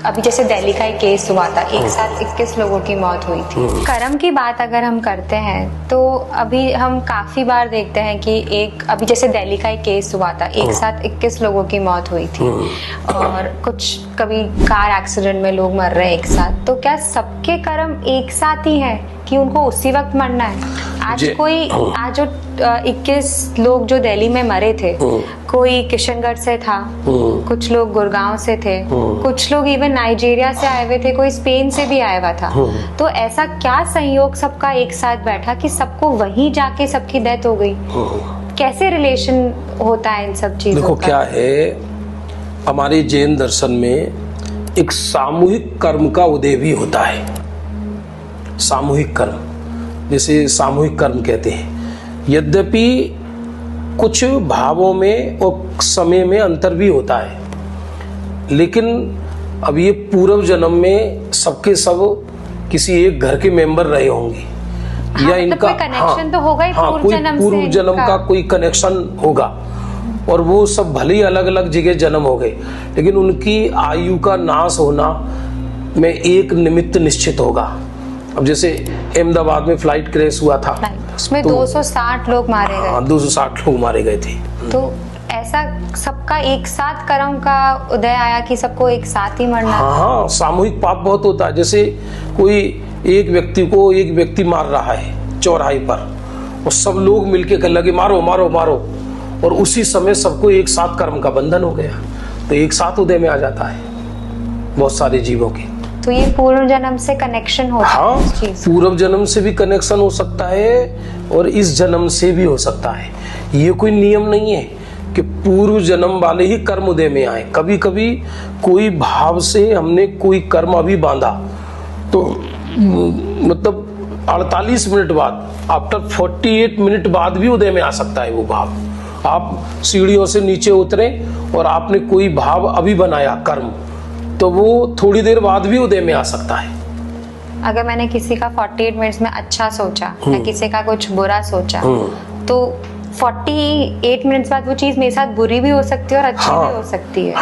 अभी जैसे दिल्ली का एक केस हुआ था, एक साथ 21 लोगों की मौत हुई थी। कर्म की बात अगर हम करते हैं तो अभी हम काफी बार देखते हैं कि अभी जैसे दिल्ली का एक केस हुआ था, एक साथ 21 लोगों की मौत हुई थी और कुछ कभी कार एक्सीडेंट में लोग मर रहे हैं एक साथ। तो क्या सबके कर्म एक साथ ही है कि उनको उसी वक्त मरना है? आज जो 21 लोग जो दिल्ली में मरे थे, कोई किशनगढ़ से था, कुछ लोग गुड़गांव से थे, कुछ लोग इवन नाइजीरिया से आए हुए थे, कोई स्पेन से भी आया हुआ था। तो ऐसा क्या संयोग सबका एक साथ बैठा कि सबको वहीं जाके सबकी डेथ हो गई? कैसे रिलेशन होता है इन सब चीजों का? देखो क्या है, हमारे जैन दर्शन में एक सामूहिक कर्म का उदय भी होता है। सामूहिक कर्म, जैसे सामूहिक कर्म कहते हैं। यद्यपि कुछ भावों में और समय में अंतर भी होता है, लेकिन अब ये पूर्व जन्म में सबके सब किसी एक घर के मेंबर रहे होंगे या इनका कनेक्शन तो होगा ही, पूर्व जन्म का कोई कनेक्शन होगा और वो सब भले ही अलग अलग जगह जन्म हो गए, लेकिन उनकी आयु का नाश होना में एक निमित्त निश्चित होगा। अब जैसे अहमदाबाद में फ्लाइट क्रैश हुआ था, उसमें 260 लोग मारे गए। 260 लोग मारे गए थे। तो ऐसा सबका एक साथ कर्म का उदय आया कि सबको एक साथ ही मरना? हाँ, सामूहिक पाप बहुत होता है। जैसे कोई एक व्यक्ति मार रहा है चौराहे पर और सब लोग मिलके कहने लगे मारो मारो मारो, और उसी समय सबको एक साथ कर्म का बंधन हो गया, तो एक साथ उदय में आ जाता है बहुत सारे जीवों के। तो ये पूर्व जन्म से कनेक्शन होता है? हाँ, पूर्व जन्म से भी कनेक्शन हो सकता है और इस जन्म से भी हो सकता है। ये कोई नियम नहीं है कि पूर्व जन्म वाले ही कर्म उदय में आए। कभी कभी कोई भाव से हमने कोई कर्म अभी बांधा तो मतलब 48 मिनट बाद, आफ्टर 48 मिनट बाद भी उदय में आ सकता है वो भाव। आप सीढ़ियों से नीचे उतरे और आपने कोई भाव अभी बनाया कर्म, तो वो थोड़ी देर बाद भी उदय में आ सकता है। अगर मैंने किसी का 48 मिनट्स में अच्छा सोचा या किसी का कुछ बुरा सोचा, तो 48 मिनट्स बाद वो चीज मेरे साथ बुरी भी हो सकती है और अच्छी भी हो सकती है।